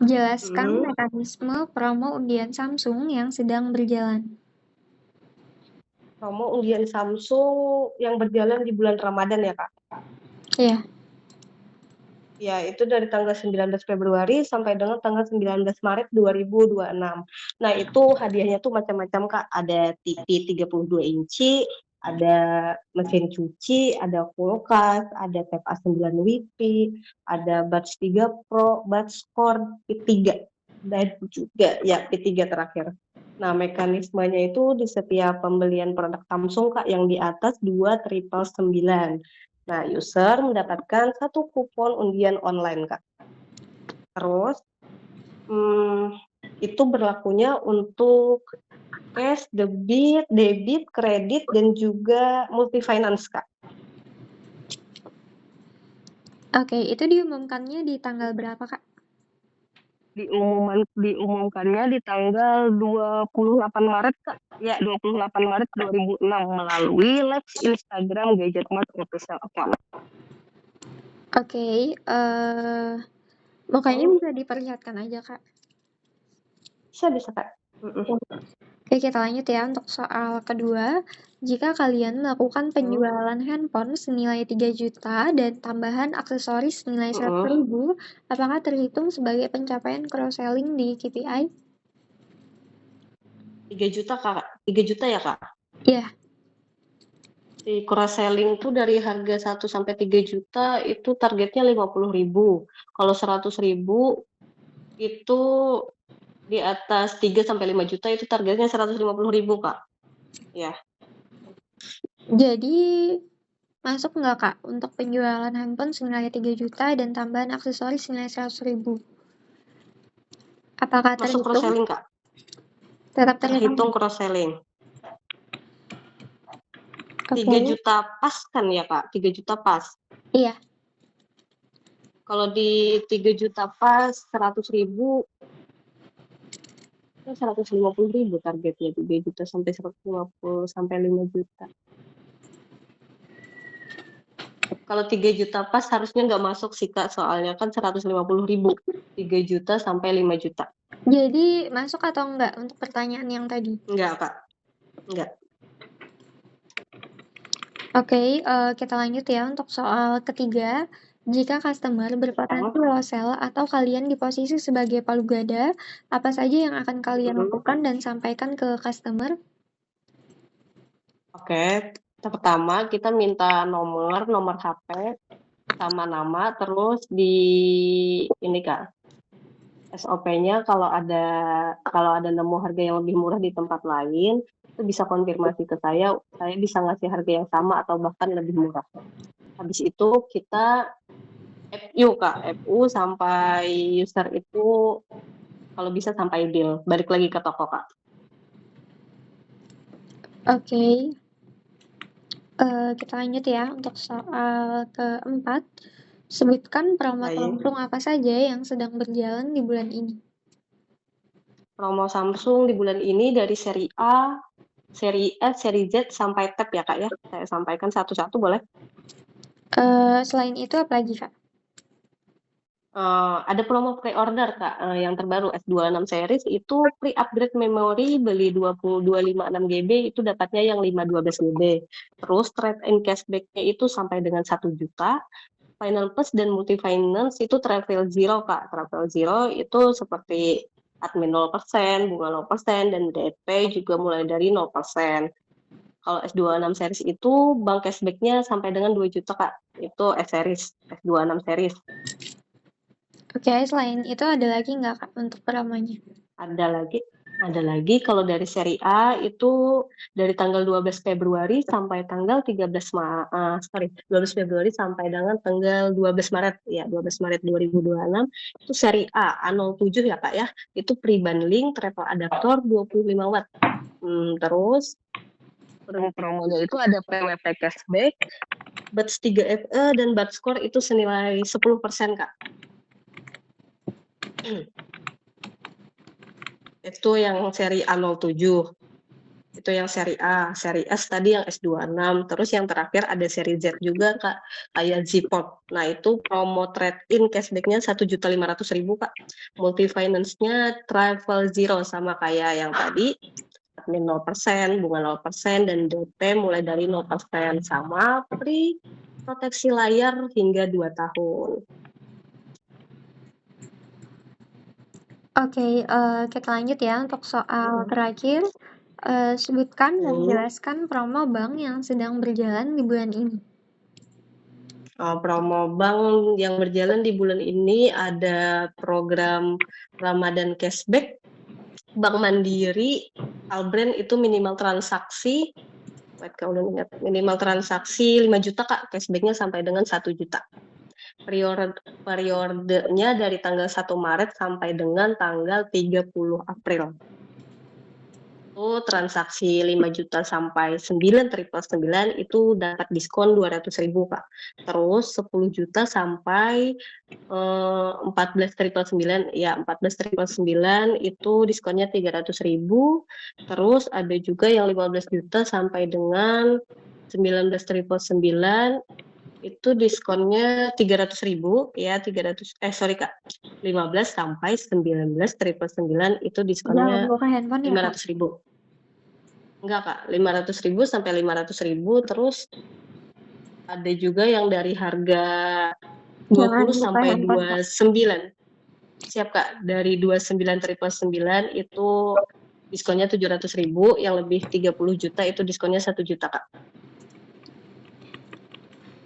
Jelaskan Mhm. mekanisme promo undian Samsung yang sedang berjalan. Promo undian Samsung yang berjalan di bulan Ramadan ya, Kak? Iya. Ya, itu dari tanggal 19 Februari sampai dengan tanggal 19 Maret 2026. Nah, itu hadiahnya tuh macam-macam, Kak. Ada TV 32 inci, ada mesin cuci, ada kulkas, ada tab A9 Wi-Fi, ada Buds 3 Pro, Buds Core P3, dan juga ya P3 terakhir. Nah, mekanismenya itu di setiap pembelian produk Samsung, Kak, yang di atas 2.999. Nah, user mendapatkan satu kupon undian online, Kak. Terus, itu berlakunya untuk cash, debit, kredit, dan juga multi finance, Kak. Oke, itu diumumkannya di tanggal berapa, Kak? Diumumkannya di tanggal 28 Maret, Kak. Ya, 28 Maret 2006 melalui live Instagram Gadget Mart Official Account. Oke, mukanya bisa diperlihatkan aja, Kak. Bisa, Kak. Oke, kita lanjut ya untuk soal kedua. Jika kalian melakukan penjualan handphone senilai 3 juta dan tambahan aksesoris senilai 100.000, apakah terhitung sebagai pencapaian cross-selling di KPI? 3 juta, Kak. 3 juta ya, Kak? Iya. Di cross selling tuh dari harga 1 sampai 3 juta itu targetnya 50.000. Kalau 100.000 itu di atas 3 sampai 5 juta itu targetnya 150.000, Kak. Ya. Jadi masuk nggak, Kak, untuk penjualan handphone senilai 3 juta dan tambahan aksesoris senilai 100.000? Apakah Masuk cross terhitung? selling, Kak. Tetap terhitung. Terhitung cross selling. 3 Oke. juta pas kan ya, Kak? 3 juta pas. Iya. Kalau di 3 juta pas 100.000 itu 150.000 targetnya, 3 juta sampai 150 sampai 5 juta. Kalau 3 juta pas harusnya nggak masuk sih, Kak, soalnya kan 150.000. 3 juta sampai 5 juta. Jadi masuk atau enggak untuk pertanyaan yang tadi? Enggak, Kak. Enggak. Oke, kita lanjut ya untuk soal ketiga. Jika customer berpotensi lost sell atau kalian di posisi sebagai palu gada, apa saja yang akan kalian lakukan dan sampaikan ke customer? Oke, pertama kita minta nomor HP sama nama, terus di ini, Kak, SOP-nya kalau ada nemu harga yang lebih murah di tempat lain, itu bisa konfirmasi ke saya bisa ngasih harga yang sama atau bahkan lebih murah. Habis itu kita FU, Kak, FU sampai user itu kalau bisa sampai deal, balik lagi ke toko, Kak. Oke. Kita lanjut ya untuk soal keempat. Sebutkan promo Samsung apa saja yang sedang berjalan di bulan ini. Promo Samsung di bulan ini dari seri A, seri S, seri Z sampai Tab ya, Kak, ya. Saya sampaikan satu-satu boleh? Selain itu apa lagi, Kak? Ada promo pre-order, Kak, yang terbaru S26 series itu free upgrade memori, beli 256 GB itu dapatnya yang 512 GB. Terus trade-in cashback-nya itu sampai dengan 1 juta. Final Plus dan Multi Finance itu Travel Zero, Kak. Travel Zero itu seperti admin 0%, bunga 0%, dan DP juga mulai dari 0%. Kalau S26 series itu bank cashback-nya sampai dengan 2 juta, Kak. Itu S-series, S26 series. Oke, selain itu ada lagi nggak, Kak, untuk promonya? Ada lagi kalau dari seri A itu dari tanggal 12 Februari sampai tanggal 12 Februari sampai dengan tanggal 12 Maret ya, 12 Maret 2026 itu seri A A07 ya, Kak, ya. Itu pre-bundling travel adaptor 25 watt. Terus promonya itu ada PWP cashback, Buds 3 FE dan Buds Core itu senilai 10%, Kak. Itu yang seri A07. Itu yang seri A. Seri S tadi yang S26. Terus yang terakhir ada seri Z juga, Kak. Kayak Zport. Nah, itu promo trade-in cashback-nya 1.500.000, Kak. Multi finance-nya Travel Zero sama kayak yang tadi. Admin 0%, bunga 0%, dan DP mulai dari 0%. Sama free proteksi layar hingga 2 tahun. Oke, kita lanjut ya untuk soal terakhir. Sebutkan dan jelaskan promo bank yang sedang berjalan di bulan ini. Promo bank yang berjalan di bulan ini ada program Ramadan Cashback, Bank Mandiri, Albrand itu minimal transaksi, minimal transaksi 5 juta, Kak, cashback-nya sampai dengan 1 juta. Periodenya dari tanggal 1 Maret sampai dengan tanggal 30 April. Itu transaksi 5 juta sampai 9.999 itu dapat diskon 200.000, Kak. Terus 10 juta sampai 14.999 ya 14.999 itu diskonnya 300.000. Terus ada juga yang 15 juta sampai dengan 19.999 itu diskonnya 300.000 ya 15 sampai 19.999 itu diskonnya Bukan handphone ya, Kak? 500.000. Enggak, Kak, 500.000 sampai 500.000. Terus ada juga yang dari harga 20 sampai 29. Siap, Kak, dari 29.999 itu diskonnya 700.000, yang lebih 30 juta itu diskonnya 1 juta, Kak.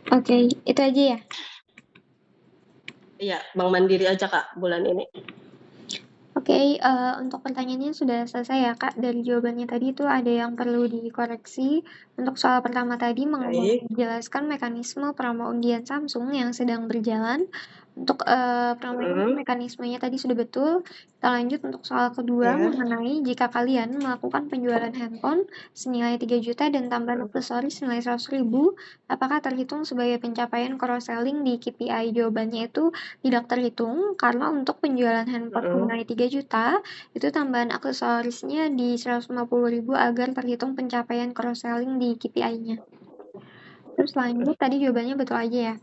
Oke, itu aja ya? Iya, Bank Mandiri aja, Kak, bulan ini. Oke, untuk pertanyaannya sudah selesai ya, Kak. Dari jawabannya tadi itu ada yang perlu dikoreksi. Untuk soal pertama tadi menjelaskan mekanisme promo undian Samsung yang sedang berjalan. Untuk promo ini mekanismenya tadi sudah betul. Kita lanjut untuk soal kedua mengenai jika kalian melakukan penjualan handphone senilai 3 juta dan tambahan aksesoris senilai 100.000, apakah terhitung sebagai pencapaian cross-selling di KPI? Jawabannya itu tidak terhitung karena untuk penjualan handphone senilai 3 juta itu tambahan aksesorisnya di 150.000 agar terhitung pencapaian cross-selling di KPI-nya. Terus lanjut, tadi jawabannya betul aja ya.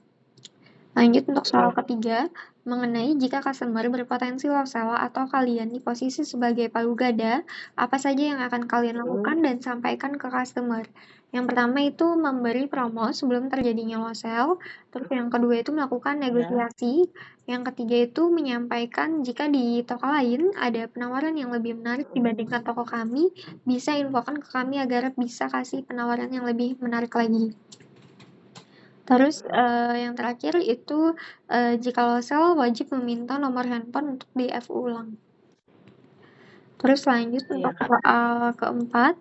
Lanjut untuk soal ketiga, mengenai jika customer berpotensi low sell atau kalian di posisi sebagai palu gada, apa saja yang akan kalian lakukan dan sampaikan ke customer? Yang pertama itu memberi promo sebelum terjadinya low sell, terus yang kedua itu melakukan negosiasi, yang ketiga itu menyampaikan jika di toko lain ada penawaran yang lebih menarik dibandingkan toko kami, bisa infokan ke kami agar bisa kasih penawaran yang lebih menarik lagi. Terus yang terakhir itu jika low sell wajib meminta nomor handphone untuk di-FU ulang. Terus lanjut untuk soal keempat,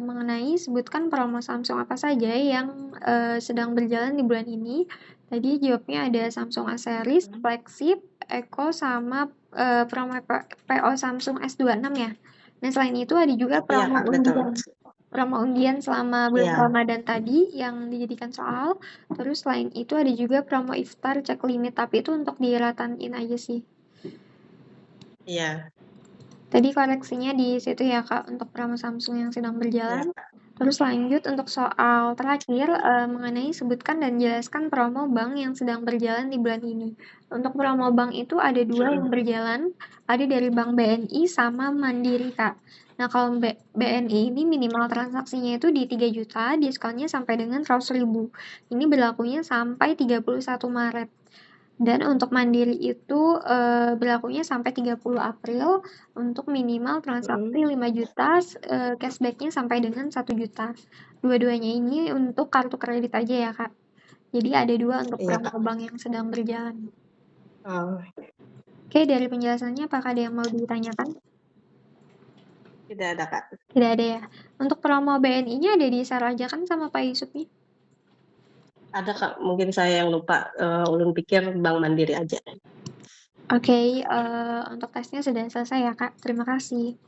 mengenai sebutkan promo Samsung apa saja yang sedang berjalan di bulan ini. Tadi jawabnya ada Samsung A series, flagship, Eco, sama promo PO Samsung S26 ya. Nah selain itu ada juga promo undian selama bulan Ramadan tadi yang dijadikan soal. Terus selain itu ada juga promo iftar cek limit, tapi itu untuk diratain aja sih. Iya. Tadi koreksinya di situ ya, Kak, untuk promo Samsung yang sedang berjalan. Terus lanjut untuk soal terakhir mengenai sebutkan dan jelaskan promo bank yang sedang berjalan di bulan ini. Untuk promo bank itu ada 2 yang berjalan, ada dari Bank BNI sama Mandiri, Kak. Nah, kalau BNI ini minimal transaksinya itu di 3 juta, diskonnya sampai dengan 100.000. Ini berlakunya sampai 31 Maret. Dan untuk Mandiri itu berlakunya sampai 30 April untuk minimal transaksi 5 juta, cashback-nya sampai dengan 1 juta. Dua-duanya ini untuk kartu kredit aja ya, Kak. Jadi ada 2 untuk promo bank yang sedang berjalan. Oke, dari penjelasannya apakah ada yang mau ditanyakan? Tidak ada, Kak. Tidak ada ya. Untuk promo BNI-nya ada di-share aja kan sama Pak Yusufnya? Ada, Kak, mungkin saya yang lupa, ulun pikir Bank Mandiri aja. Oke, untuk tesnya sudah selesai ya, Kak. Terima kasih.